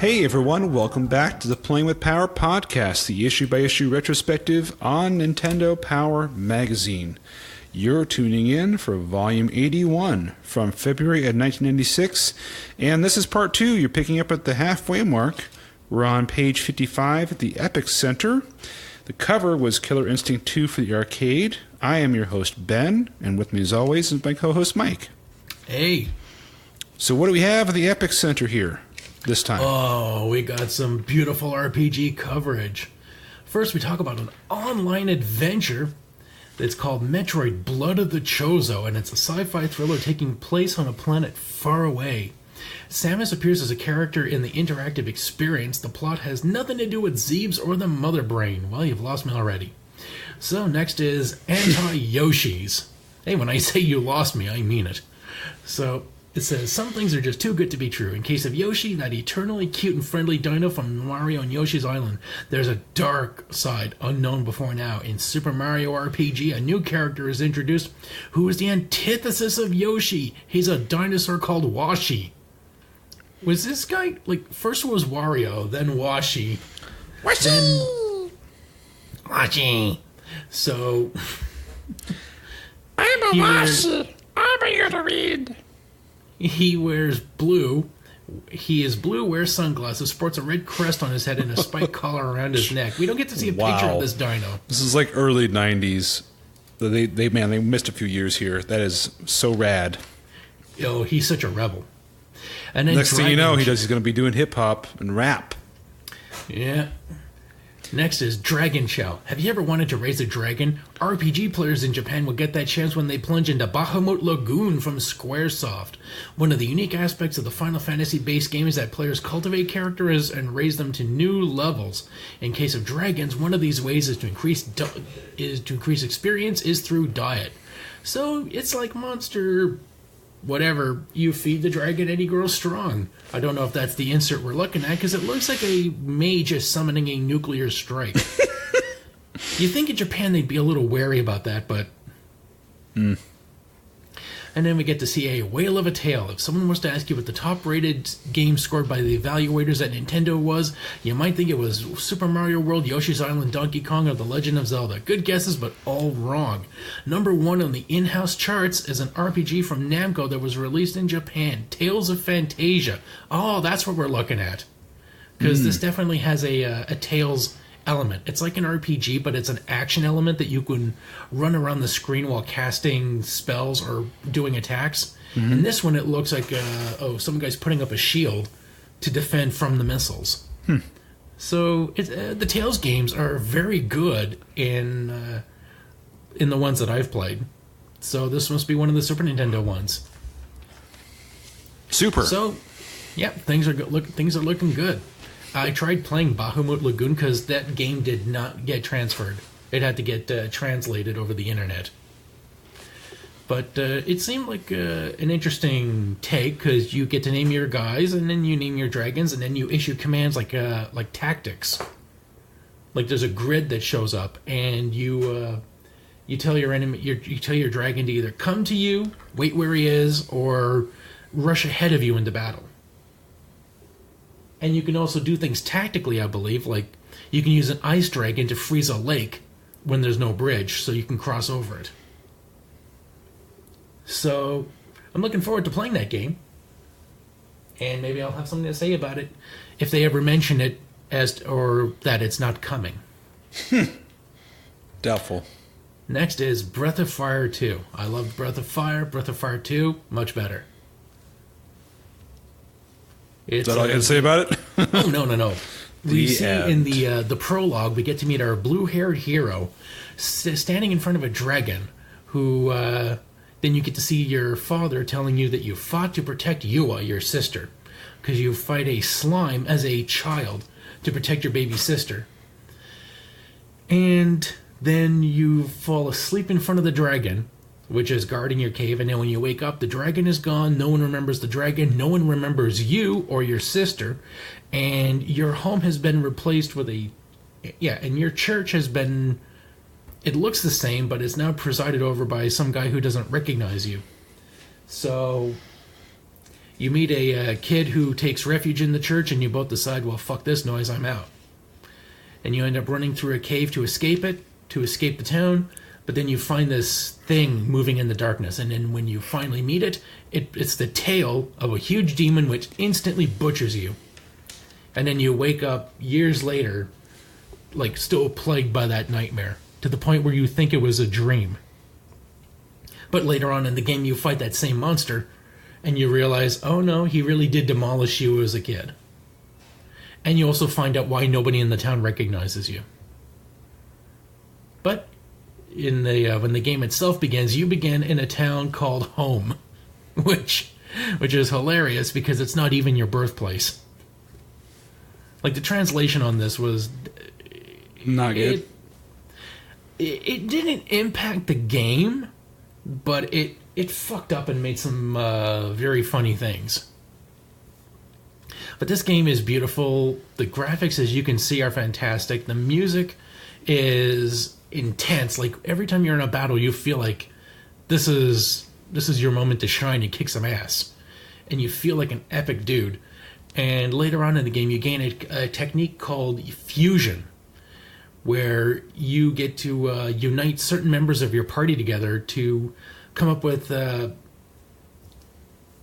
Hey everyone, welcome back to the Playing with Power podcast, the issue-by-issue retrospective on Nintendo Power Magazine. You're tuning in for volume 81 from February of 1996, and this is part 2. You're picking up at the halfway mark. We're on page 55 at the Epic Center. The cover was Killer Instinct 2 for the arcade. I am your host, Ben, and with me as always is my co-host, Mike. Hey. So what do we have at the Epic Center here this time? Oh, we got some beautiful RPG coverage. First, we talk about an online adventure that's called Metroid Blood of the Chozo, and it's a sci-fi thriller taking place on a planet far away. Samus appears as a character in the interactive experience. The plot has nothing to do with Zeebs or the Mother Brain. Well, you've lost me already. So next is Anti-Yoshis. Hey, when I say you lost me, I mean it. So it says, some things are just too good to be true. In case of Yoshi, that eternally cute and friendly dino from Mario and Yoshi's Island, there's a dark side unknown before now. In Super Mario RPG, a new character is introduced who is the antithesis of Yoshi. He's a dinosaur called Washi. Was this guy, first was Wario, then Washi. Washi! Washi! So, I'm a Washi! I'm a Yotoid! He wears blue. He is blue, wears sunglasses, sports a red crest on his head and a spike collar around his neck. We don't get to see a picture of this dino. This is like early 90s. They missed a few years here. That is so rad. Oh, he's such a rebel. And then next thing you know, he's going to be doing hip-hop and rap. Yeah. Next is Dragon Shell. Have you ever wanted to raise a dragon? RPG players in Japan will get that chance when they plunge into Bahamut Lagoon from Squaresoft. One of the unique aspects of the Final Fantasy-based game is that players cultivate characters and raise them to new levels. In case of dragons, one of these ways is to increase experience is through diet. So it's like Monster whatever, you feed the dragon and he grows strong. I don't know if that's the insert we're looking at, because it looks like a mage is summoning a nuclear strike. You think in Japan they'd be a little wary about that, but... And then we get to see a whale of a tale. If someone was to ask you what the top-rated game scored by the evaluators at Nintendo was, you might think it was Super Mario World, Yoshi's Island, Donkey Kong, or The Legend of Zelda. Good guesses, but all wrong. Number 1 on the in-house charts is an RPG from Namco that was released in Japan, Tales of Fantasia. Oh, that's what we're looking at. Because this definitely has a Tales element. It's like an RPG, but it's an action element that you can run around the screen while casting spells or doing attacks. In this one, it looks like some guy's putting up a shield to defend from the missiles. So the Tales games are very good in the ones that I've played. So this must be one of the Super Nintendo ones. Super. So, yeah, things are looking good. I tried playing Bahamut Lagoon because that game did not get transferred. It had to get translated over the internet. But it seemed like an interesting take, because you get to name your guys, and then you name your dragons, and then you issue commands like tactics. Like there's a grid that shows up, and you tell your enemy, you tell your dragon to either come to you, wait where he is, or rush ahead of you into battle. And you can also do things tactically, I believe, like you can use an ice dragon to freeze a lake when there's no bridge, so you can cross over it. So, I'm looking forward to playing that game. And maybe I'll have something to say about it if they ever mention it or that it's not coming. Doubtful. Next is Breath of Fire 2. I loved Breath of Fire. Breath of Fire 2, much better. Is that all you had to say about it? Oh, no. We see in the prologue, we get to meet our blue-haired hero standing in front of a dragon, who then you get to see your father telling you that you fought to protect Yua, your sister, because you fight a slime as a child to protect your baby sister. And then you fall asleep in front of the dragon, which is guarding your cave, and then when you wake up, the dragon is gone, no one remembers the dragon, no one remembers you or your sister, and your home has been replaced with and your church has been, it looks the same, but it's now presided over by some guy who doesn't recognize you. So, You meet a kid who takes refuge in the church, and you both decide, well, fuck this noise, I'm out. And you end up running through a cave to escape the town, but then you find this thing moving in the darkness, and then when you finally meet it, it's the tail of a huge demon which instantly butchers you. And then you wake up years later, like still plagued by that nightmare, to the point where you think it was a dream. But later on in the game, you fight that same monster, and you realize, oh no, he really did demolish you as a kid. And you also find out why nobody in the town recognizes you. But in the when the game itself begins, you begin in a town called Home, which is hilarious because it's not even your birthplace. Like, the translation on this was not good. It didn't impact the game, but it fucked up and made some very funny things. But this game is beautiful. The graphics, as you can see, are fantastic. The music is intense. Like, every time you're in a battle, you feel like this is your moment to shine and kick some ass. And you feel like an epic dude. And later on in the game, you gain a technique called fusion, where you get to unite certain members of your party together to come up with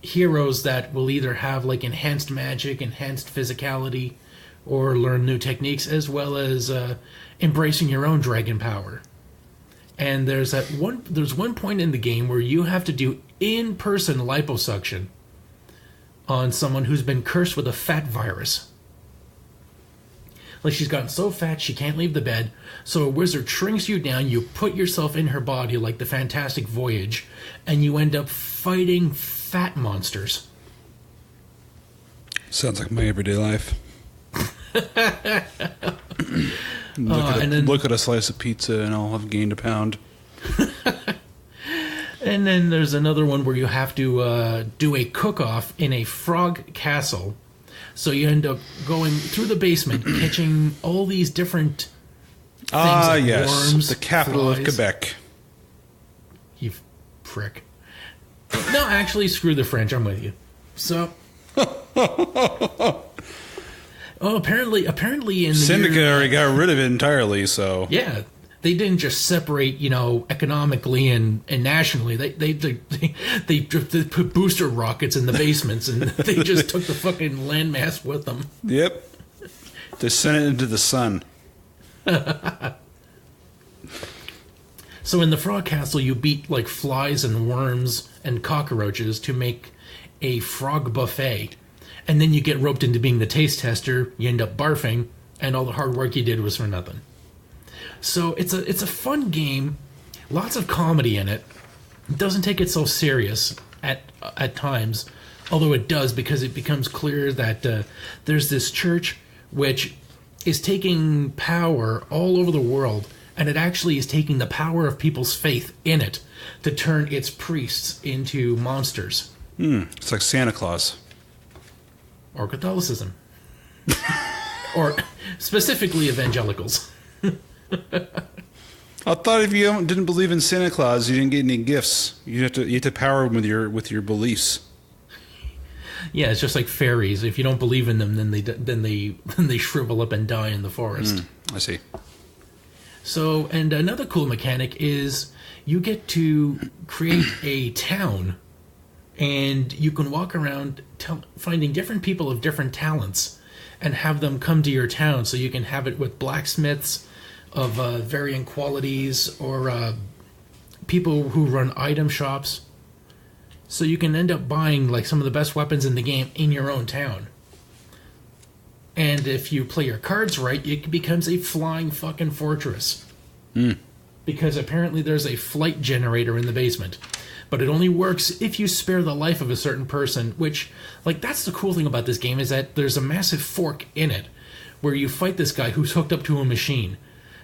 heroes that will either have like enhanced magic, enhanced physicality, or learn new techniques, as well as embracing your own dragon power. And there's one point in the game where you have to do in-person liposuction on someone who's been cursed with a fat virus. Like, she's gotten so fat she can't leave the bed, so a wizard shrinks you down, you put yourself in her body like the Fantastic Voyage, and you end up fighting fat monsters. Sounds like my everyday life. Look at a slice of pizza and I'll have gained a pound. And then there's another one where you have to do a cook-off in a frog castle. So you end up going through the basement, catching all these different things like worms, the capital flies. of Quebec. You prick. No, actually, screw the French. I'm with you. So, apparently, in the Syndicate already got rid of it entirely. So yeah, they didn't just separate, economically and nationally. They put booster rockets in the basements, and they just took the fucking landmass with them. Yep, they sent it into the sun. So in the Frog Castle, you beat like flies and worms and cockroaches to make a frog buffet. And then you get roped into being the taste tester, you end up barfing, and all the hard work you did was for nothing. So it's a fun game, lots of comedy in it. It doesn't take it so serious at times, although it does, because it becomes clear that there's this church which is taking power all over the world, and it actually is taking the power of people's faith in it to turn its priests into monsters. It's like Santa Claus. Or Catholicism. Or specifically evangelicals. I thought if you didn't believe in Santa Claus, you didn't get any gifts. You have to power them with your beliefs. Yeah, it's just like fairies. If you don't believe in them, then they shrivel up and die in the forest. I see. So, and another cool mechanic is you get to create a town, and you can walk around finding different people of different talents and have them come to your town. So you can have it with blacksmiths of varying qualities, or people who run item shops. So you can end up buying like some of the best weapons in the game in your own town. And if you play your cards right, it becomes a flying fucking fortress. Because apparently there's a flight generator in the basement. But it only works if you spare the life of a certain person, which, like, that's the cool thing about this game, is that there's a massive fork in it, where you fight this guy who's hooked up to a machine.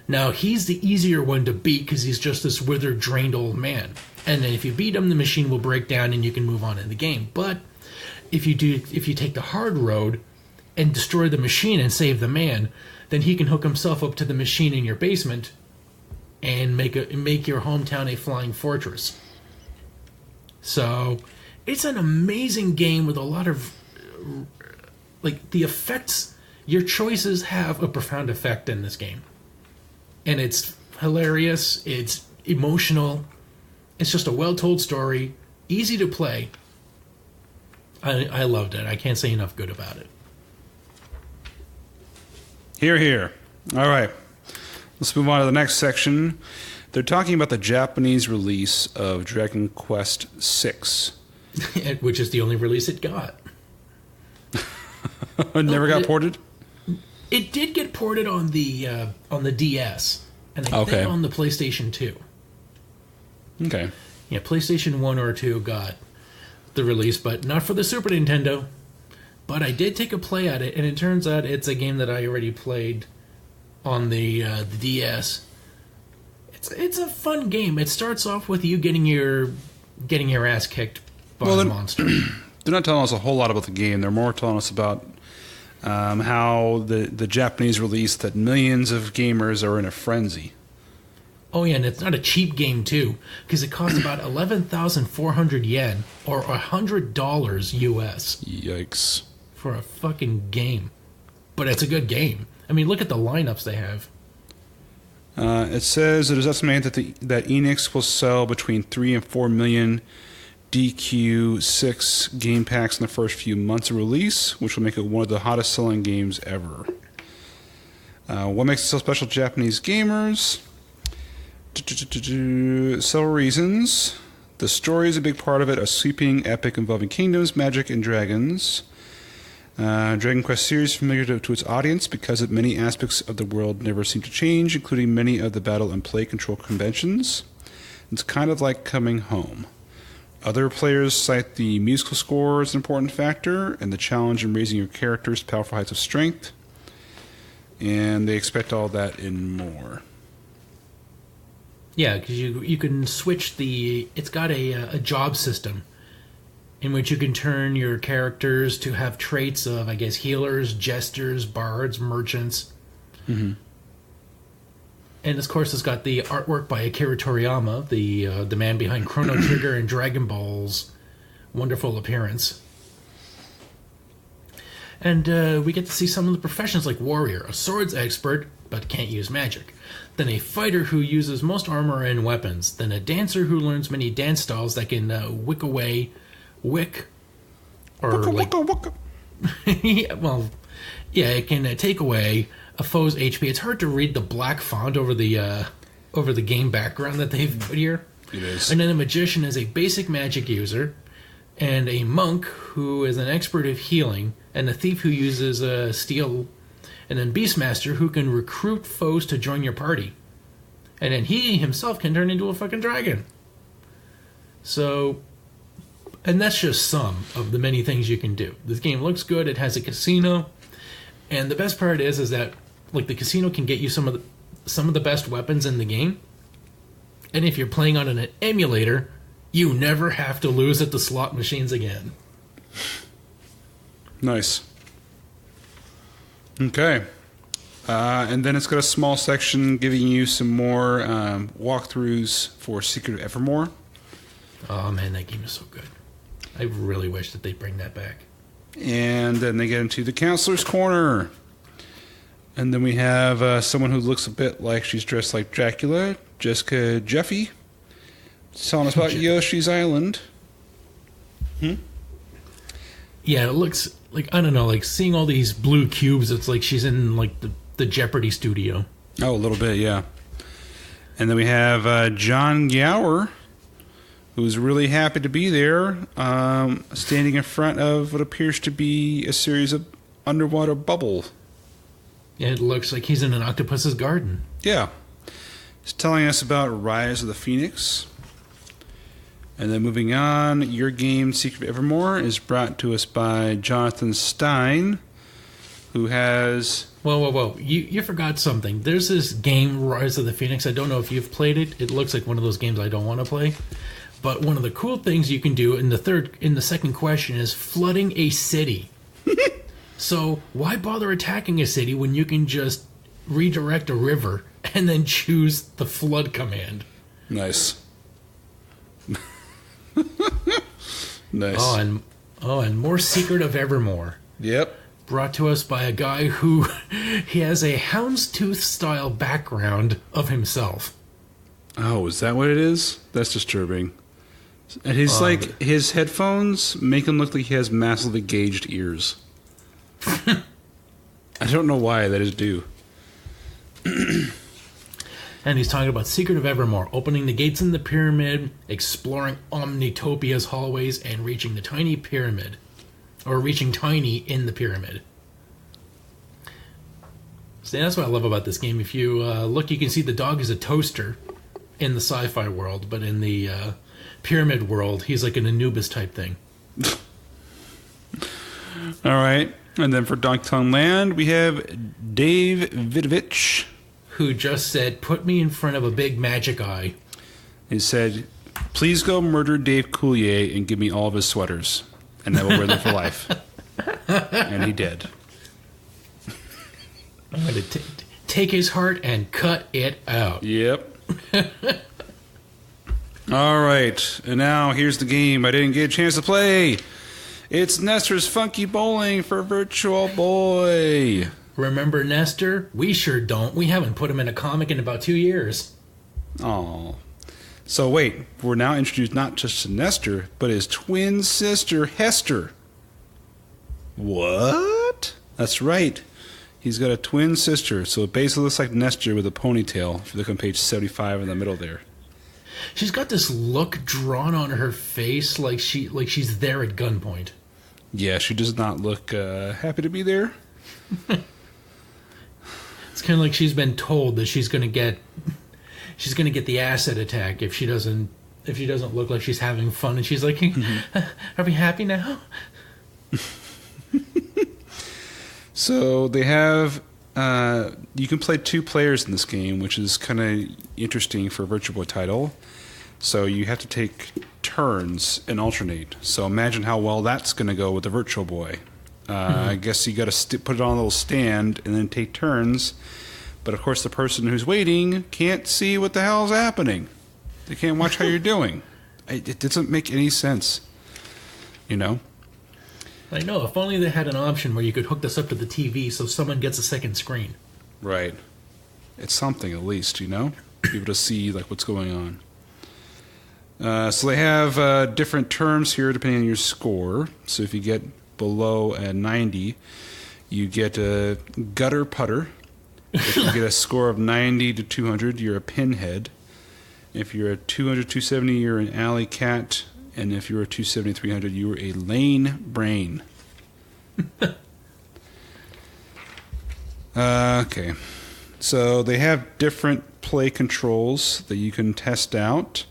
Now, he's the easier one to beat because he's just this withered, drained old man. And then if you beat him, the machine will break down and you can move on in the game. But if you take the hard road and destroy the machine and save the man, then he can hook himself up to the machine in your basement and make your hometown a flying fortress. So it's an amazing game with a lot of, like, the effects. Your choices have a profound effect in this game. And it's hilarious. It's emotional. It's just a well-told story. Easy to play. I loved it. I can't say enough good about it. Hear, hear. All right. Let's move on to the next section. They're talking about the Japanese release of Dragon Quest VI. Which is the only release it got. Never got ported? It did get ported on the DS. And I think on the PlayStation 2. Okay. Yeah, PlayStation 1 or 2 got the release, but not for the Super Nintendo. But I did take a play at it, and it turns out it's a game that I already played on the DS. It's a fun game. It starts off with you getting your ass kicked by a monster. They're not telling us a whole lot about the game. They're more telling us about how the Japanese release that millions of gamers are in a frenzy. Oh, yeah, and it's not a cheap game, too, because it costs about 11,400 yen, or $100 US. Yikes. For a fucking game. But it's a good game. I mean, look at the lineups they have. It says it is estimated that Enix will sell between 3 and 4 million DQ6 game packs in the first few months of release, which will make it one of the hottest selling games ever. What makes it so special to Japanese gamers? Several reasons. The story is a big part of it, a sweeping epic involving kingdoms, magic, and dragons. Dragon Quest series is familiar to its audience because of many aspects of the world never seem to change, including many of the battle and play control conventions. It's kind of like coming home. Other players cite the musical score as an important factor and the challenge in raising your characters to powerful heights of strength. And they expect all that and more. Yeah, because you can switch the... It's got a job system in which you can turn your characters to have traits of, I guess, healers, jesters, bards, merchants. Mm-hmm. And, of course, it's got the artwork by Akira Toriyama, the man behind Chrono Trigger and Dragon Ball's wonderful appearance. And we get to see some of the professions like warrior, a swords expert, but can't use magic. Then a fighter who uses most armor and weapons. Then a dancer who learns many dance styles that can wick, or like... Wicca. Yeah, well, yeah, it can take away a foe's HP. It's hard to read the black font over the game background that they've put here. It is. And then a magician is a basic magic user, and a monk who is an expert of healing, and a thief who uses steel, and then Beastmaster who can recruit foes to join your party. And then he himself can turn into a fucking dragon. So, and that's just some of the many things you can do. This game looks good. It has a casino, and the best part is that like the casino can get you some of the best weapons in the game. And if you're playing on an emulator, you never have to lose at the slot machines again. Nice. Okay. And then it's got a small section giving you some more walkthroughs for Secret of Evermore. Oh man, that game is so good. I really wish that they'd bring that back. And then they get into the Counselor's Corner. And then we have someone who looks a bit like she's dressed like Dracula, Jessica Jeffy, telling us about Yoshi's Island. Yeah, it looks like, I don't know, like seeing all these blue cubes, it's like she's in like the Jeopardy studio. Oh, a little bit, yeah. And then we have John Gower, who's really happy to be there, standing in front of what appears to be a series of underwater bubbles. Yeah, it looks like he's in an octopus's garden. Yeah. He's telling us about Rise of the Phoenix. And then moving on, your game, Secret of Evermore, is brought to us by Jonathan Stein, who has... Whoa. You forgot something. There's this game, Rise of the Phoenix. I don't know if you've played it. It looks like one of those games I don't want to play. But one of the cool things you can do in the second question is flooding a city. So why bother attacking a city when you can just redirect a river and then choose the flood command? Nice. Nice. And more Secret of Evermore. Yep. Brought to us by a guy who he has a houndstooth style background of himself. Oh, is that what it is? That's disturbing. And his headphones make him look like he has massively gauged ears. I don't know why that is due. And he's talking about Secret of Evermore, opening the gates in the pyramid, exploring Omnitopia's hallways, and reaching the tiny pyramid. Or reaching tiny in the pyramid. So that's what I love about this game. If you look, you can see the dog is a toaster in the sci-fi world, but in the pyramid world, he's like an Anubis type thing. All right. And then for Donkey Kong Land, we have Dave Vidovich, who just said, "Put me in front of a big magic eye." He said, "Please go murder Dave Coulier and give me all of his sweaters, and I will wear them for life." And he did. I'm going to take his heart and cut it out. Yep. All right. And now here's the game I didn't get a chance to play. It's Nestor's Funky Bowling for Virtual Boy. Remember Nestor? We sure don't. We haven't put him in a comic in about 2 years. Oh. So wait, we're now introduced not just to Nestor, but his twin sister, Hester. What? That's right. He's got a twin sister, so it basically looks like Nestor with a ponytail, if you look on page 75 in the middle there. She's got this look drawn on her face like she's there at gunpoint. Yeah, she does not look happy to be there. It's kind of like she's been told that she's going to get the acid attack if she doesn't look like she's having fun, and she's like, "Are we happy now?" So they have you can play 2 players in this game, which is kind of interesting for a Virtual Boy title. So you have to take turns and alternate. So imagine how well that's going to go with the Virtual Boy. I guess you got to put it on a little stand and then take turns. But of course, the person who's waiting can't see what the hell's happening. They can't watch how you're doing. It doesn't make any sense. You know? I know. If only they had an option where you could hook this up to the TV so someone gets a second screen. Right. It's something at least, you know? Be able to see like what's going on. So they have different terms here depending on your score. So if you get below a 90, you get a gutter putter. If you get a score of 90 to 200, you're a pinhead. If you're a 200, 270, you're an alley cat. And if you're a 270, 300, you're a lane brain. Okay. So they have different play controls that you can test out.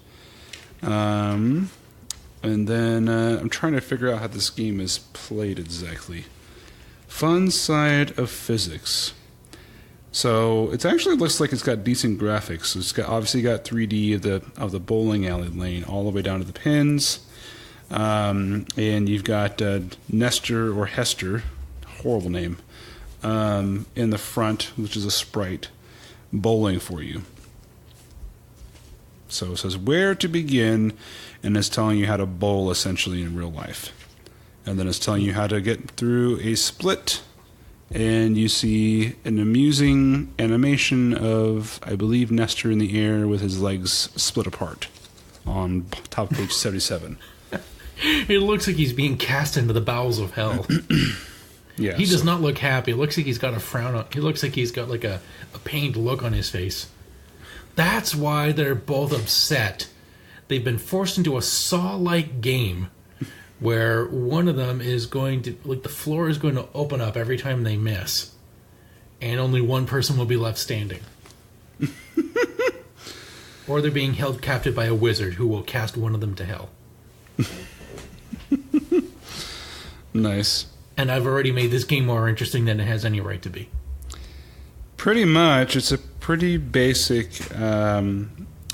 And then I'm trying to figure out how this game is played exactly. Fun side of physics. So it actually looks like it's got decent graphics. So it's got obviously got 3D of the bowling alley lane all the way down to the pins. And you've got Nestor or Hester, horrible name, in the front, which is a sprite, bowling for you. So it says where to begin, and it's telling you how to bowl essentially in real life. And then it's telling you how to get through a split, and you see an amusing animation of, I believe, Nestor in the air with his legs split apart on top of page 77. It looks like he's being cast into the bowels of hell. Yeah, he does not look happy. It looks like he's got a frown on. He looks like he's got like a pained look on his face. That's why they're both upset. They've been forced into a Saw-like game where one of them is going to, like, the floor is going to open up every time they miss, and only one person will be left standing. Or they're being held captive by a wizard who will cast one of them to hell. Nice. And I've already made this game more interesting than it has any right to be. Pretty much. It's a pretty basic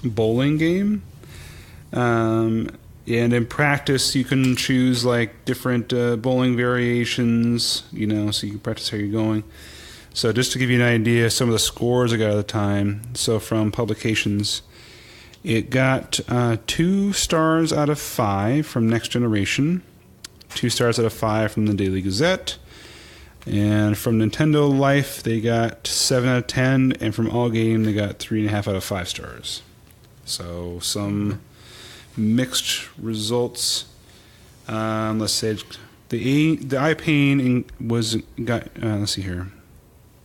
bowling game. And in practice, you can choose like different bowling variations, you know, so you can practice how you're going. So just to give you an idea, some of the scores I got at the time. So from publications, It got 2 stars out of 5 from Next Generation, 2 stars out of 5 from the Daily Gazette, and from Nintendo Life they got 7 out of 10, and from All Game they got 3.5 out of 5 stars. So some mixed results. Let's say the eye pain was got. Let's see here.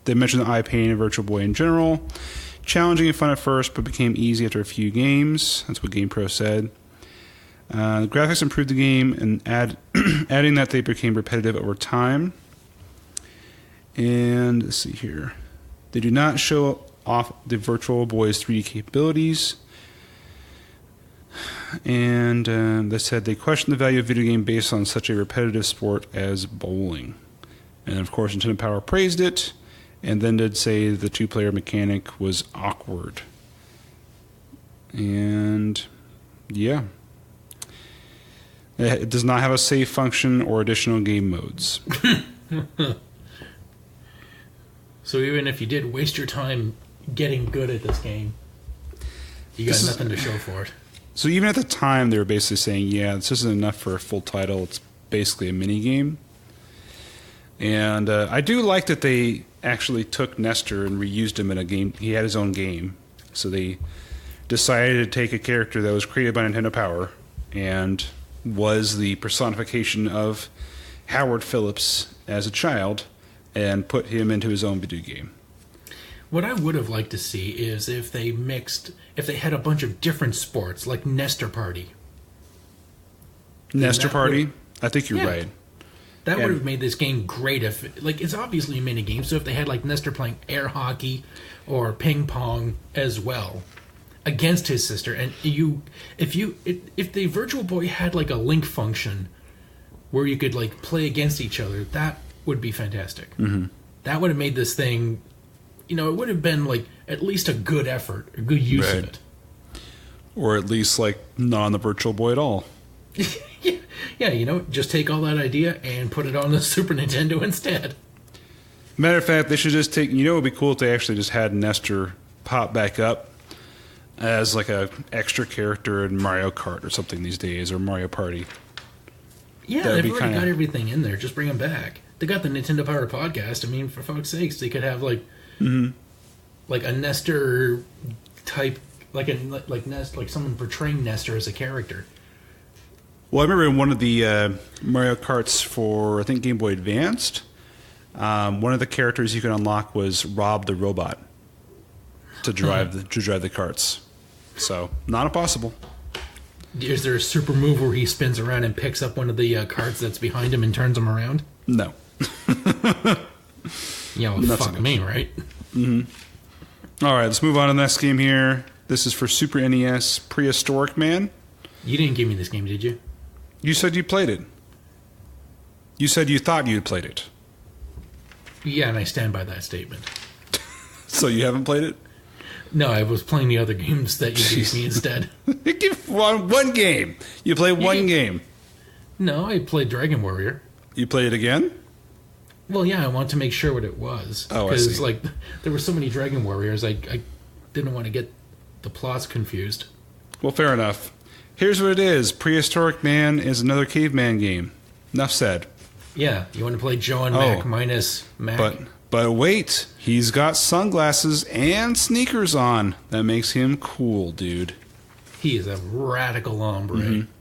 They mentioned the eye pain in Virtual Boy in general. Challenging and fun at first, but became easy after a few games. That's what GamePro said. The graphics improved the game, and adding that they became repetitive over time. And let's see here. They do not show off the Virtual Boy's 3D capabilities. And they said they questioned the value of video game based on such a repetitive sport as bowling. And of course, Nintendo Power praised it. And then did say the 2-player mechanic was awkward. And yeah. It does not have a save function or additional game modes. So even if you did waste your time getting good at this game, you got nothing to show for it. So even at the time, they were basically saying, yeah, this isn't enough for a full title. It's basically a mini game. And I do like that they actually took Nestor and reused him in a game. He had his own game. So they decided to take a character that was created by Nintendo Power and was the personification of Howard Phillips as a child and put him into his own video game. What I would have liked to see is if they had a bunch of different sports, like Nestor Party. Nestor Party? I think you're right. That would have made this game great if, like, it's obviously a mini game, so if they had, like, Nestor playing air hockey or ping pong as well against his sister, and if the Virtual Boy had, like, a link function where you could, like, play against each other, that would be fantastic. Mm-hmm. That would have made this thing, it would have been, like, at least a good effort, a good use of it. Or at least, like, not on the Virtual Boy at all. Yeah, just take all that idea and put it on the Super Nintendo instead. Matter of fact, they should just take, it would be cool if they actually just had Nestor pop back up as like a extra character in Mario Kart or something these days, or Mario Party. Yeah, they've already got everything in there. Just bring them back. They got the Nintendo Power podcast. I mean, for fuck's sakes, they could have like a Nestor type, like someone portraying Nestor as a character. Well, I remember in one of the Mario Karts for, I think, Game Boy Advanced, one of the characters you could unlock was Rob the Robot to drive the karts. So, not impossible. Is there a super move where he spins around and picks up one of the carts that's behind him and turns him around? No. Fuck me, right? Mm-hmm. All right, let's move on to the next game here. This is for Super NES, Prehistorik Man. You didn't give me this game, did you? You said you played it. You said you thought you'd played it. Yeah, and I stand by that statement. So you haven't played it? No, I was playing the other games that you gave me instead. You give one game. You play one game. No, I played Dragon Warrior. You played it again? Well, yeah, I want to make sure what it was. Oh, I see. Because, there were so many Dragon Warriors, I didn't want to get the plots confused. Well, fair enough. Here's what it is. Prehistorik Man is another caveman game. Enough said. Yeah, you want to play Joe and Mac minus Mac. But wait, he's got sunglasses and sneakers on. That makes him cool, dude. He is a radical hombre. Mm-hmm.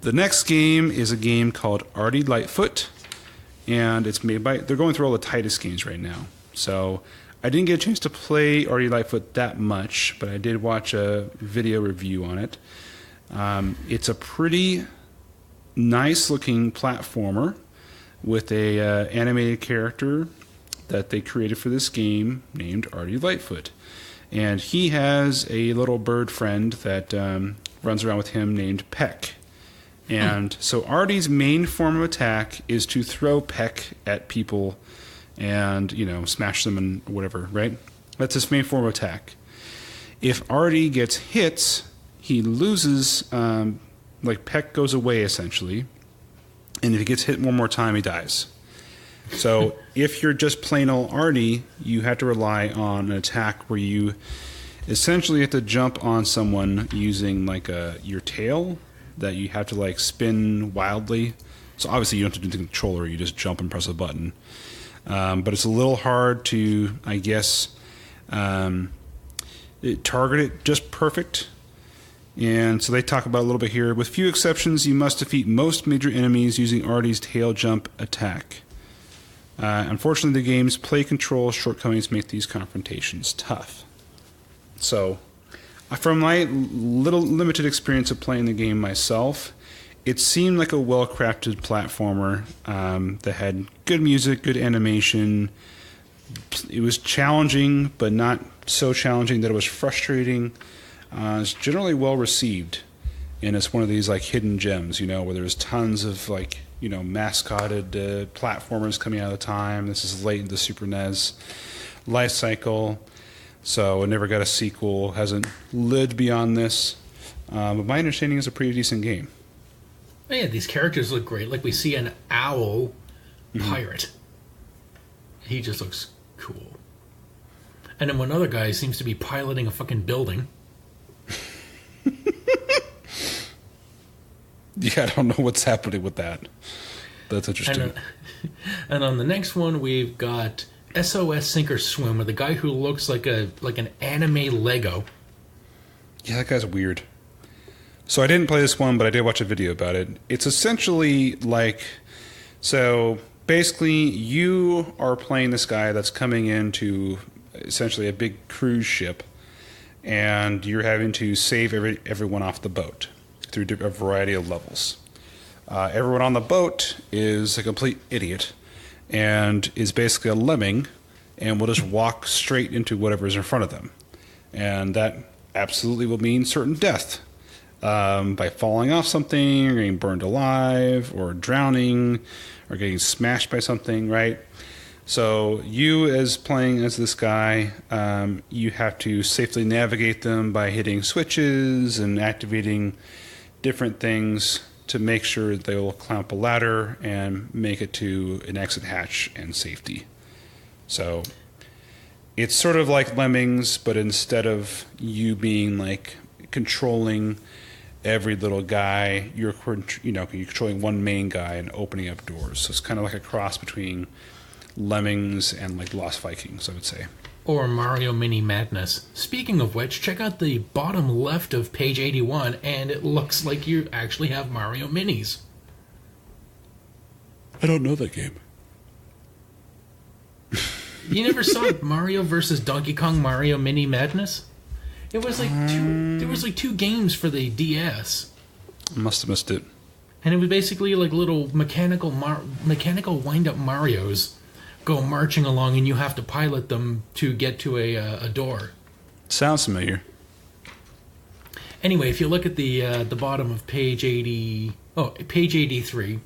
The next game is a game called Ardy Lightfoot, and it's made by... They're going through all the Titus games right now. So I didn't get a chance to play Ardy Lightfoot that much, but I did watch a video review on it. It's a pretty nice-looking platformer with a animated character that they created for this game named Ardy Lightfoot. And he has a little bird friend that runs around with him named Peck. And so Ardy's main form of attack is to throw Peck at people and, smash them and whatever, right? That's his main form of attack. If Ardy gets hit, he loses, Peck goes away, essentially. And if he gets hit one more time, he dies. So if you're just plain old Ardy, you have to rely on an attack where you Essentially, you have to jump on someone using like your tail that you have to like spin wildly. So obviously you don't have to do the controller; you just jump and press a button. But it's a little hard to, I guess, target it just perfect. And so they talk about a little bit here. With few exceptions, you must defeat most major enemies using Ardy's tail jump attack. Unfortunately, the game's play control shortcomings make these confrontations tough. So, from my little limited experience of playing the game myself, it seemed like a well-crafted platformer that had good music, good animation. It was challenging, but not so challenging that it was frustrating. It's generally well received, and it's one of these like hidden gems, where there's tons of like mascotted platformers coming out of the time. This is late in the Super NES life cycle, so it never got a sequel. Hasn't lived beyond this, but my understanding is a pretty decent game. Yeah, these characters look great. Like we see an owl pirate. He just looks cool. And then one other guy seems to be piloting a fucking building. Yeah, I don't know what's happening with that. That's interesting. And on the next one, we've got SOS Sink or Swim with a guy who looks like an anime Lego. Yeah, that guy's weird. So I didn't play this one, but I did watch a video about it. It's essentially like... So basically, you are playing this guy that's coming into essentially a big cruise ship, and you're having to save everyone off the boat through a variety of levels. Everyone on the boat is a complete idiot and is basically a lemming and will just walk straight into whatever's in front of them. And that absolutely will mean certain death by falling off something, or getting burned alive, or drowning, or getting smashed by something, right? So you, as playing as this guy, you have to safely navigate them by hitting switches and activating different things to make sure they will climb up a ladder and make it to an exit hatch and safety. So it's sort of like Lemmings, but instead of you being like controlling every little guy, you're controlling one main guy and opening up doors. So it's kind of like a cross between Lemmings and like Lost Vikings, I would say. Or Mario Mini Madness. Speaking of which, check out the bottom left of page 81, and it looks like you actually have Mario Minis. I don't know that game. You never saw Mario vs. Donkey Kong Mario Mini Madness? It was like there was like two games for the DS. I must have missed it. And it was basically like little mechanical wind-up Marios go marching along, and you have to pilot them to get to a door. Sounds familiar. Anyway, if you look at the bottom of page 83,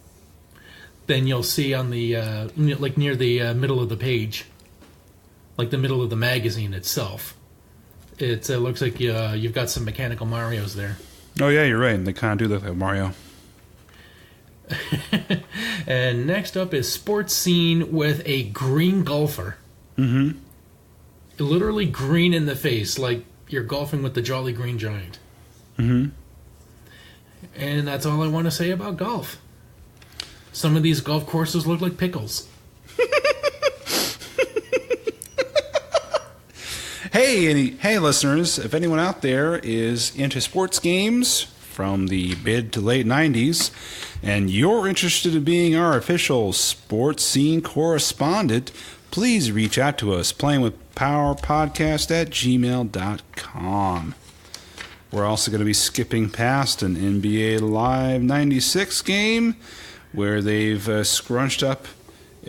then you'll see on the like near the middle of the page, like the middle of the magazine itself, it looks like you've got some mechanical Marios there. Oh yeah, you're right. They kind of do look like Mario. And next up is Sports Scene with a green golfer. Mm-hmm. Literally green in the face, like you're golfing with the Jolly Green Giant. Mm-hmm. And that's all I want to say about golf. Some of these golf courses look like pickles. Hey, listeners! If anyone out there is into sports games from the mid to late 90s, and you're interested in being our official sports scene correspondent, please reach out to us, playingwithpowerpodcast@gmail.com. We're also going to be skipping past an NBA Live 96 game where they've scrunched up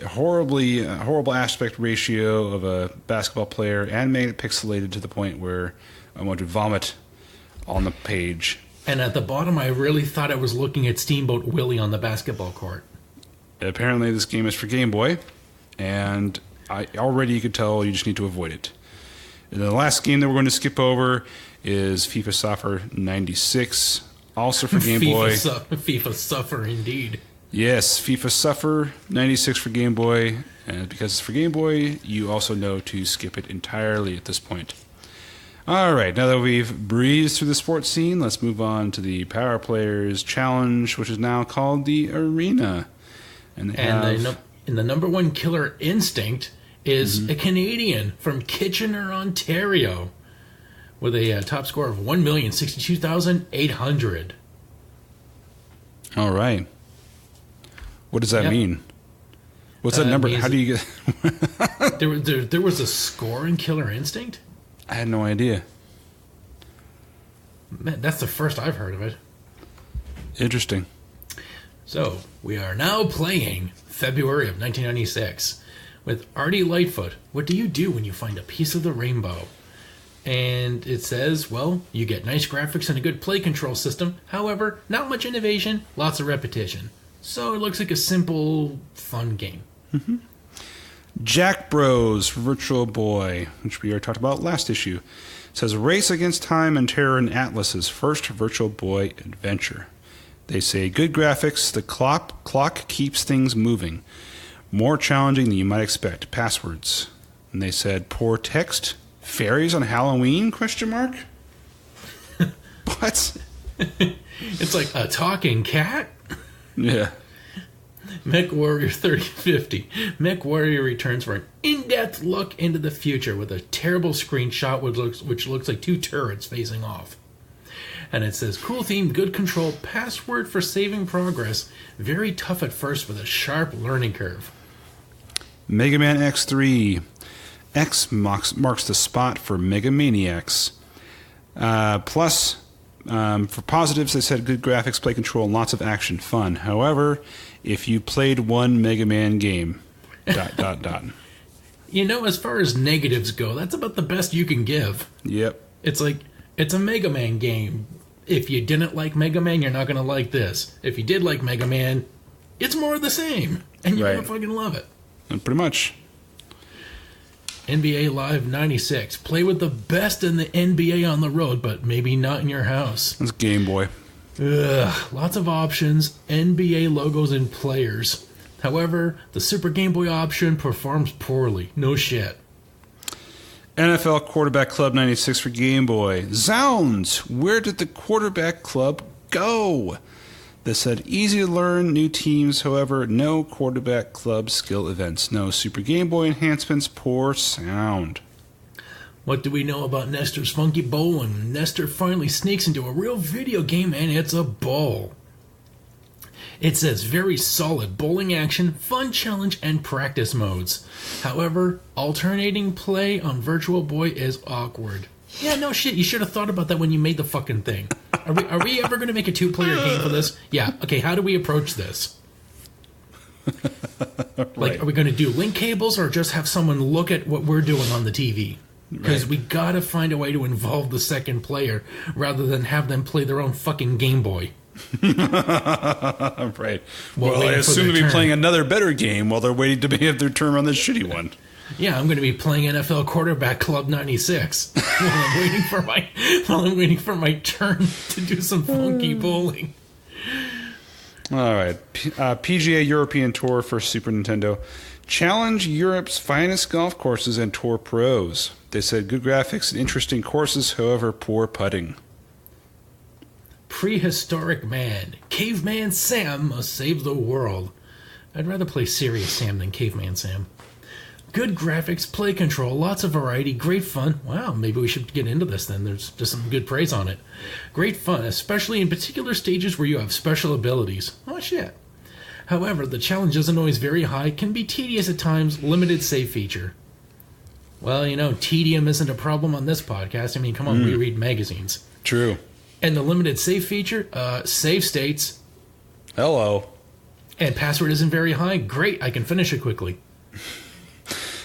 a horrible aspect ratio of a basketball player and made it pixelated to the point where I want to vomit on the page. And at the bottom, I really thought I was looking at Steamboat Willie on the basketball court. Apparently, this game is for Game Boy, and already you could tell you just need to avoid it. And the last game that we're going to skip over is FIFA Soccer 96, also for Game Boy. FIFA Suffer, indeed. Yes, FIFA Suffer 96 for Game Boy, and because it's for Game Boy, you also know to skip it entirely at this point. All right, now that we've breezed through the sports scene, let's move on to the Power Players Challenge, which is now called the Arena. And the number one killer instinct is a Canadian from Kitchener, Ontario, with a top score of 1,062,800. All right. What does that mean? What's that number? How do you get... there was a score in Killer Instinct? I had no idea. Man, that's the first I've heard of it. Interesting. So, we are now playing February of 1996 with Ardy Lightfoot. What do you do when you find a piece of the rainbow? And it says, well, you get nice graphics and a good play control system. However, not much innovation, lots of repetition. So it looks like a simple, fun game. Mm-hmm. Jack Bros Virtual Boy, which we already talked about last issue, says Race Against Time and Terror in Atlas's first Virtual Boy adventure. They say good graphics, the clock keeps things moving. More challenging than you might expect. Passwords. And they said poor text. Fairies on Halloween? ? What? It's like a talking cat? Yeah. Mech Warrior 3050. Mech Warrior returns for an in-depth look into the future with a terrible screenshot which looks like two turrets facing off. And it says, cool theme, good control, password for saving progress, very tough at first with a sharp learning curve. Mega Man X3. X marks the spot for Mega Maniacs. Plus, for positives, they said good graphics, play control, and lots of action, fun. However, if you played one Mega Man game, ... You know, as far as negatives go, that's about the best you can give. Yep. It's like, it's a Mega Man game. If you didn't like Mega Man, you're not going to like this. If you did like Mega Man, it's more of the same. And you're going to fucking love it. Pretty much. NBA Live 96. Play with the best in the NBA on the road, but maybe not in your house. That's Game Boy. Ugh, lots of options, NBA logos and players. However, the Super Game Boy option performs poorly. No shit. NFL Quarterback Club 96 for Game Boy. Zounds! Where did the Quarterback Club go? They said easy to learn, new teams, however, no Quarterback Club skill events, no Super Game Boy enhancements, poor sound. What do we know about Nestor's Funky Bowling? Nestor finally sneaks into a real video game and it's a bowl. It says very solid bowling action, fun challenge, and practice modes. However, alternating play on Virtual Boy is awkward. Yeah, no shit, you should have thought about that when you made the fucking thing. Are we ever going to make a two-player game for this? Yeah, okay, how do we approach this? Like, are we going to do link cables or just have someone look at what we're doing on the TV? Because we got to find a way to involve the second player rather than have them play their own fucking Game Boy. Right. Well, I assume they'll be playing another better game while they're waiting to have their turn on this shitty one. Yeah, I'm going to be playing NFL Quarterback Club 96 while I'm waiting for my turn to do some funky bowling. All right. PGA European Tour for Super Nintendo. Challenge Europe's finest golf courses and tour pros. They said good graphics and interesting courses, however, poor putting. Prehistorik Man. Caveman Sam must save the world. I'd rather play Serious Sam than Caveman Sam. Good graphics, play control, lots of variety, great fun. Wow, maybe we should get into this then. There's just some good praise on it. Great fun, especially in particular stages where you have special abilities. Oh, shit. However, the challenge isn't always very high, can be tedious at times, limited save feature. Well, you know, tedium isn't a problem on this podcast. I mean, come on, we read magazines. True. And the limited save feature, save states. Hello. And password isn't very high. Great, I can finish it quickly.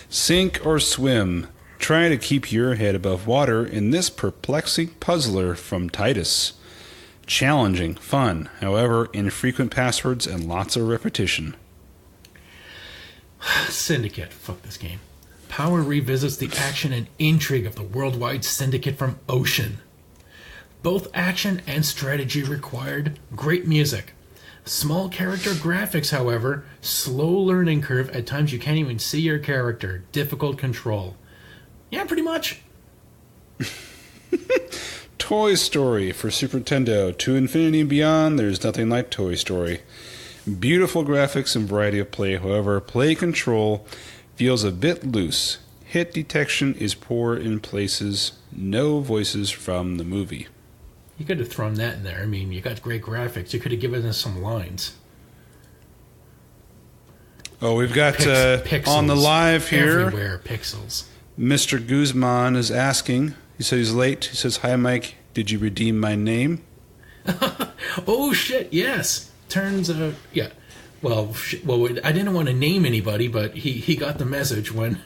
Sink or swim. Try to keep your head above water in this perplexing puzzler from Titus. Challenging, fun, however, infrequent passwords and lots of repetition. Syndicate. Fuck this game. Power revisits the action and intrigue of the worldwide Syndicate from Ocean. Both action and strategy required. Great music. Small character graphics, however. Slow learning curve. At times you can't even see your character. Difficult control. Yeah, pretty much. Toy Story for Super Nintendo. To infinity and beyond, there's nothing like Toy Story. Beautiful graphics and variety of play. However, play control feels a bit loose. Hit detection is poor in places. No voices from the movie. You could have thrown that in there. I mean, you got great graphics. You could have given us some lines. Oh, we've got pixels on the live here. Everywhere, pixels. Mr. Guzman is asking. He said he's late. He says, "Hi, Mike. Did you redeem my name?" Oh, shit, yes. Turns out, yeah. Well, I didn't want to name anybody, but he got the message when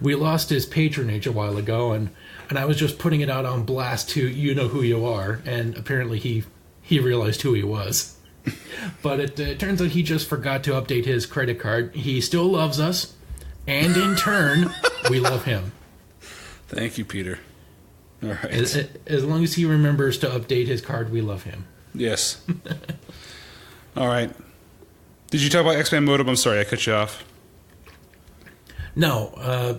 we lost his patronage a while ago, and I was just putting it out on blast to you know who you are, and apparently he realized who he was. But it turns out he just forgot to update his credit card. He still loves us, and in turn, we love him. Thank you, Peter. All right. As long as he remembers to update his card, we love him. Yes. All right. Did you talk about X-Band modem? I'm sorry, I cut you off. No,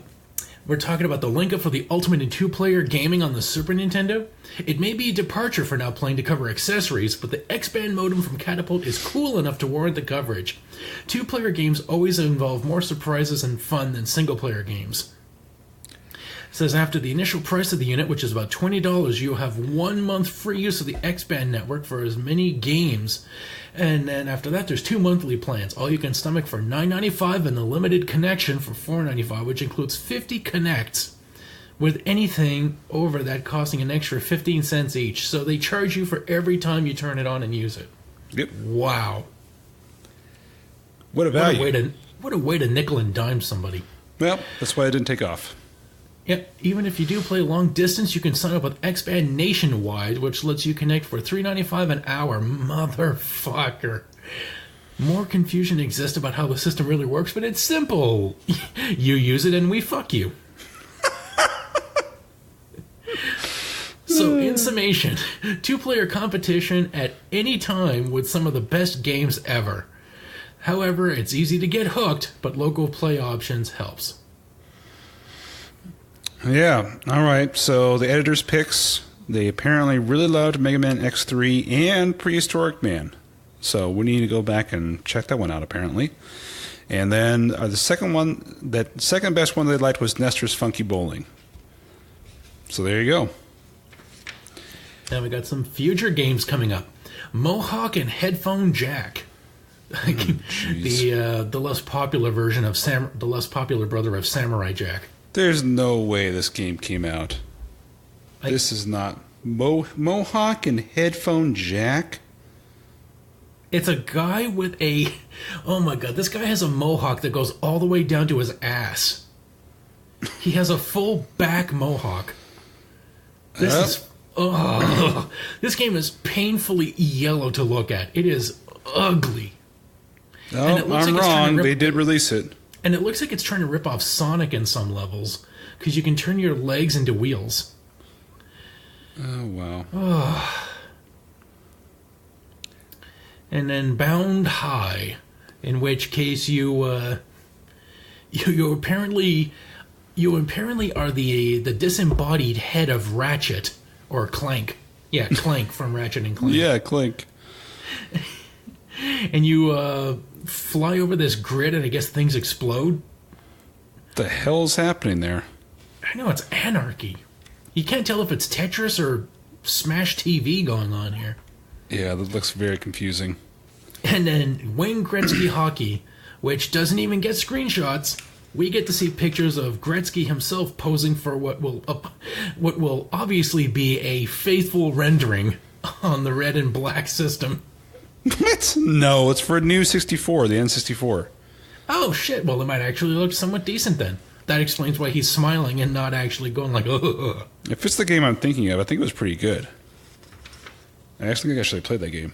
we're talking about the lineup for the Ultimate and two-player gaming on the Super Nintendo. It may be a departure for now playing to cover accessories, but the X-Band modem from Catapult is cool enough to warrant the coverage. Two-player games always involve more surprises and fun than single-player games. It says after the initial price of the unit, which is about $20, you'll have 1 month free use of the X-Band network for as many games. And then after that, there's 2 monthly plans. All you can stomach for $9.95 and the limited connection for $4.95, which includes 50 connects, with anything over that costing an extra 15 cents each. So they charge you for every time you turn it on and use it. Yep. Wow. What a value. What a way to nickel and dime somebody. Well, that's why I didn't take off. Yep, even if you do play long distance, you can sign up with X-Band Nationwide, which lets you connect for $3.95 an hour. Motherfucker. More confusion exists about how the system really works, but it's simple. You use it and we fuck you. So, in summation, two-player competition at any time with some of the best games ever. However, it's easy to get hooked, but local play options helps. Yeah, all right. So the editor's picks, they apparently really loved Mega Man X3 and Prehistorik Man. So we need to go back and check that one out, apparently. And then the second best one they liked was Nestor's Funky Bowling. So there you go. And we got some future games coming up. Mohawk and Headphone Jack. The less popular version of the less popular brother of Samurai Jack. There's no way this game came out. This is not Mohawk and Headphone Jack. It's a guy with a... Oh my god, this guy has a mohawk that goes all the way down to his ass. He has a full back mohawk. This game is painfully yellow to look at. It is ugly. No, I'm wrong. They did release it. And it looks like it's trying to rip off Sonic in some levels, because you can turn your legs into wheels. Oh, wow. And then Bound High, in which case you apparently are the disembodied head of Ratchet, or Clank. Yeah, Clank from Ratchet and Clank. Yeah, Clank. And you fly over this grid, and I guess things explode. The hell's happening there? I know, it's anarchy. You can't tell if it's Tetris or Smash TV going on here. Yeah, that looks very confusing. And then Wayne Gretzky Hockey, which doesn't even get screenshots. We get to see pictures of Gretzky himself posing for what will obviously be a faithful rendering on the red and black system. What? No, it's for a new 64, the N64. Oh, shit. Well, it might actually look somewhat decent then. That explains why he's smiling and not actually going like, ugh. If it's the game I'm thinking of, I think it was pretty good. I actually think I should have played that game.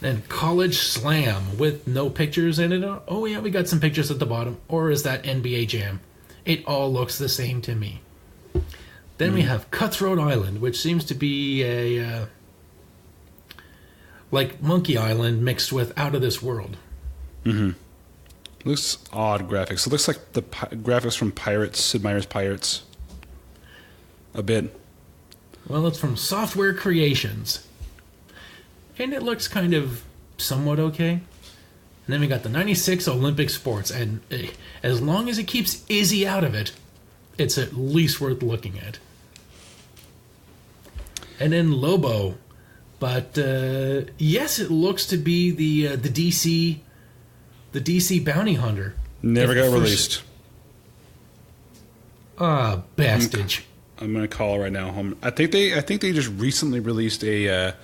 Then College Slam with no pictures in it. Oh, yeah, we got some pictures at the bottom. Or is that NBA Jam? It all looks the same to me. Then we have Cutthroat Island, which seems to be a... like Monkey Island mixed with Out of This World. Mm-hmm. Looks odd graphics. It looks like the graphics from Pirates, Sid Meier's Pirates. A bit. Well, it's from Software Creations. And it looks kind of somewhat okay. And then we got the 96 Olympic Sports. And as long as it keeps Izzy out of it, it's at least worth looking at. And then Lobo. But yes, it looks to be the DC Bounty Hunter. Never got released. Bastage. I'm going to call it right now. I think they just recently released a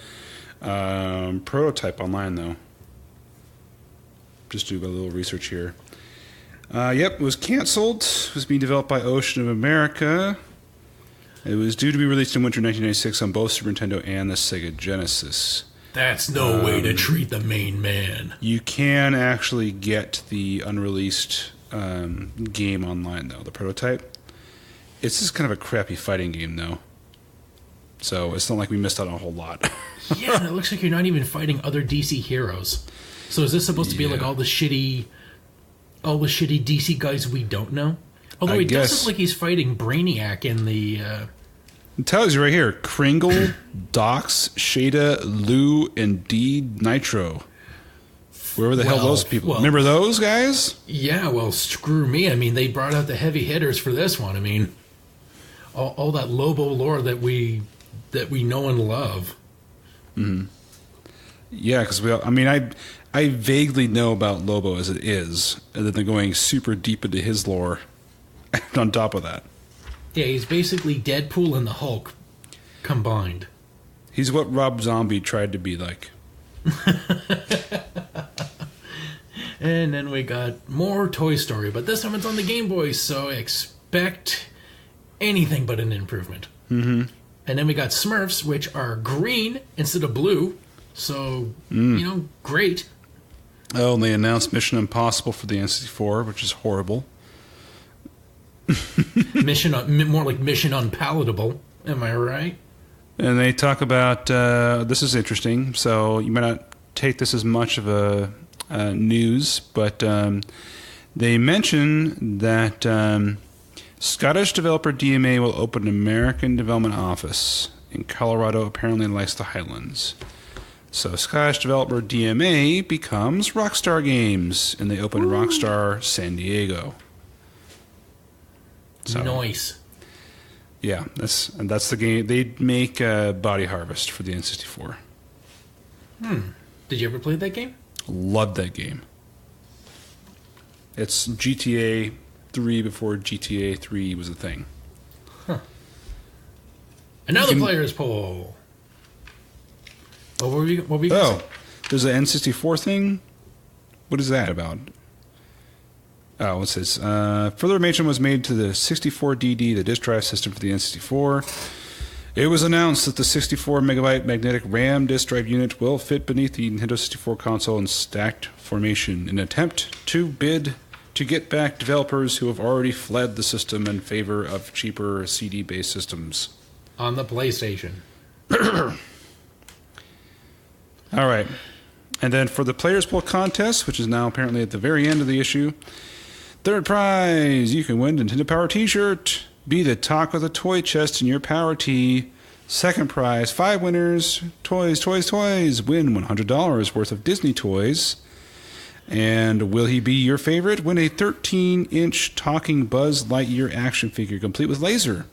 prototype online though. Just do a little research here. Yep, it was canceled. It was being developed by Ocean of America. It was due to be released in winter 1996 on both Super Nintendo and the Sega Genesis. That's no way to treat the main man. You can actually get the unreleased game online, though, the prototype. It's just kind of a crappy fighting game, though. So it's not like we missed out on a whole lot. Yeah, and it looks like you're not even fighting other DC heroes. So is this supposed to be like all the shitty DC guys we don't know? Although it does look like he's fighting Brainiac in the... It tells you right here. Kringle, Dox, Shada, Lou, and D Nitro. Wherever the hell those people... Remember those guys? Yeah, well, screw me. I mean, they brought out the heavy hitters for this one. I mean, all that Lobo lore that we know and love. Mm-hmm. Yeah, because I vaguely know about Lobo as it is, and then they're going super deep into his lore on top of that. Yeah, he's basically Deadpool and the Hulk combined. He's what Rob Zombie tried to be like. And then we got more Toy Story, but this time it's on the Game Boy, so expect anything but an improvement. Mm-hmm. And then we got Smurfs, which are green instead of blue, so, great. Oh, and they announced Mission Impossible for the N64, which is horrible. More like Mission Unpalatable, am I right? And they talk about, this is interesting, so you might not take this as much of a news, but they mention that Scottish developer DMA will open an American development office in Colorado, apparently likes the Highlands. So Scottish developer DMA becomes Rockstar Games, and they open Rockstar San Diego. So, nice. Yeah, that's the game. They make Body Harvest for the N64. Did you ever play that game? Loved that game. It's GTA 3 before GTA 3 was a thing. Huh. Another player's poll. What were we going to say? There's an N64 thing? What is that about? Oh, it says, further mention was made to the 64DD, the disk drive system for the N64. It was announced that the 64-megabyte magnetic RAM disk drive unit will fit beneath the Nintendo 64 console in stacked formation in an attempt to get back developers who have already fled the system in favor of cheaper CD-based systems. On the PlayStation. All right. And then for the Players Poll contest, which is now apparently at the very end of the issue, third prize, you can win a Nintendo Power T-shirt. Be the talk of the toy chest in your Power T. Second prize, 5 winners. Toys. Win $100 worth of Disney toys. And will he be your favorite? Win a 13-inch talking Buzz Lightyear action figure complete with laser.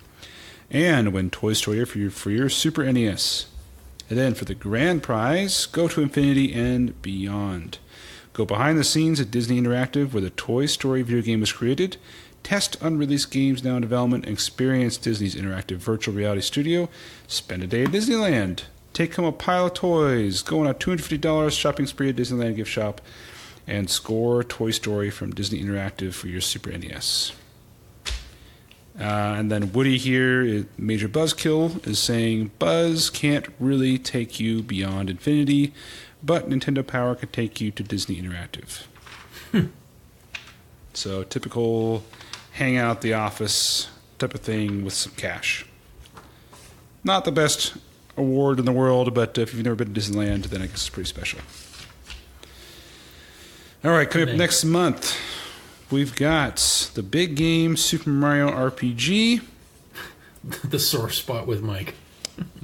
And win Toy Story for your Super NES. And then for the grand prize, go to infinity and beyond. Go behind the scenes at Disney Interactive where the Toy Story video game was created. Test unreleased games now in development and experience Disney's interactive virtual reality studio. Spend a day at Disneyland. Take home a pile of toys. Go on a $250 shopping spree at Disneyland gift shop. And score Toy Story from Disney Interactive for your Super NES. And then Woody here, Major Buzzkill, is saying, Buzz can't really take you beyond infinity, but Nintendo Power can take you to Disney Interactive. So typical hang out at the office type of thing with some cash. Not the best award in the world, but if you've never been to Disneyland, then I guess it's pretty special. All right, coming up next month, we've got the big game Super Mario RPG. The sore spot with Mike.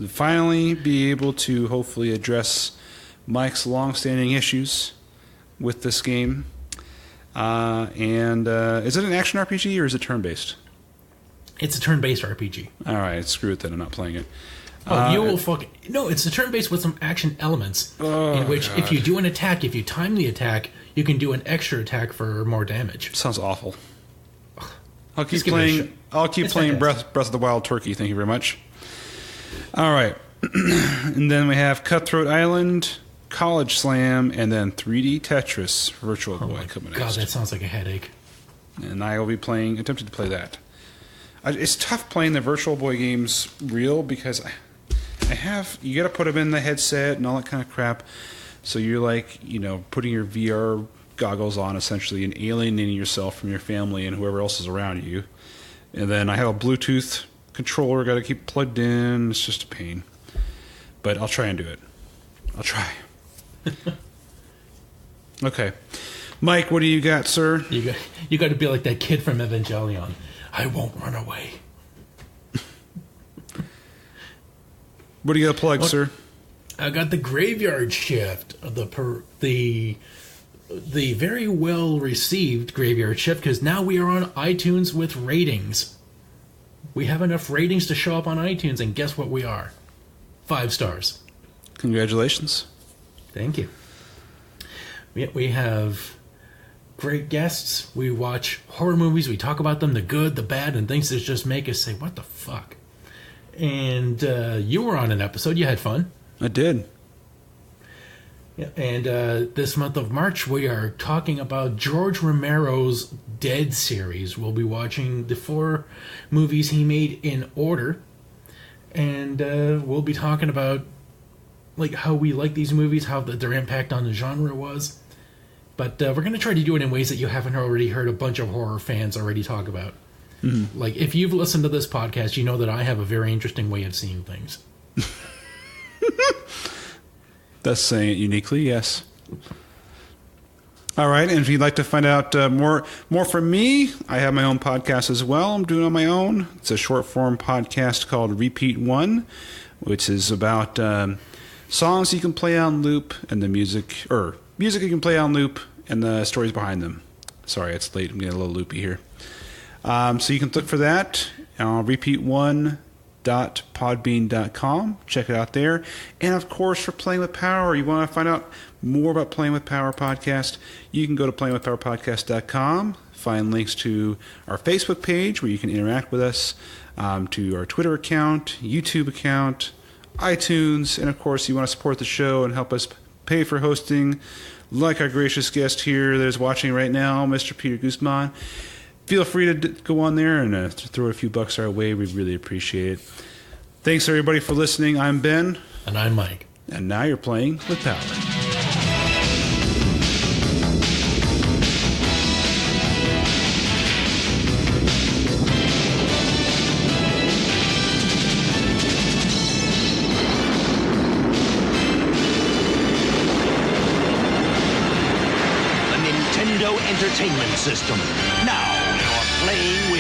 finally be able to hopefully address Mike's long-standing issues with this game. Is it an action RPG or is it turn-based? It's a turn-based RPG. All right, screw it then. I'm not playing it. You will fucking... No, it's a turn-based with some action elements in which if you do an attack, if you time the attack, you can do an extra attack for more damage. Sounds awful. I'll keep playing. I'll keep playing Breath of the Wild Turkey. Thank you very much. All right, and then we have Cutthroat Island, College Slam, and then 3D Tetris Virtual Boy coming next. God, that sounds like a headache. And I will be attempting to play that. It's tough playing the Virtual Boy games real because you got to put them in the headset and all that kind of crap. So you're like, putting your VR goggles on essentially and alienating yourself from your family and whoever else is around you. And then I have a Bluetooth controller, got to keep plugged in. It's just a pain. But I'll try and do it. I'll try. Okay. Mike, what do you got, sir? You got to be like that kid from Evangelion. I won't run away. What do you got to plug, sir? I got the Graveyard Shift, the very well received Graveyard Shift, because now we are on iTunes with ratings. We have enough ratings to show up on iTunes, and guess what we are? 5 stars. Congratulations. Thank you. We have great guests. We watch horror movies. We talk about them, the good, the bad, and things that just make us say, what the fuck? And you were on an episode. You had fun. I did. Yeah, and this month of March, we are talking about George Romero's Dead series. We'll be watching the 4 movies he made in order. And we'll be talking about how we like these movies, how their impact on the genre was. But we're going to try to do it in ways that you haven't already heard a bunch of horror fans already talk about. Mm-hmm. If you've listened to this podcast, you know that I have a very interesting way of seeing things. That's saying it uniquely, yes. All right, and if you'd like to find out more from me, I have my own podcast as well. I'm doing it on my own. It's a short-form podcast called Repeat One, which is about songs you can play on loop and the music you can play on loop and the stories behind them. Sorry, it's late. I'm getting a little loopy here. So you can look for that on repeat1.podbean.com. Check it out there. And, of course, for Playing with Power, you want to find out more about Playing with Power Podcast, you can go to playingwithpowerpodcast.com, find links to our Facebook page where you can interact with us, to our Twitter account, YouTube account, iTunes, and, of course, you want to support the show and help us pay for hosting, like our gracious guest here that is watching right now, Mr. Peter Guzman. Feel free to go on there and throw a few bucks our way. We'd really appreciate it. Thanks, everybody, for listening. I'm Ben. And I'm Mike. And now you're playing with Power. The Nintendo Entertainment System. Now you're playing with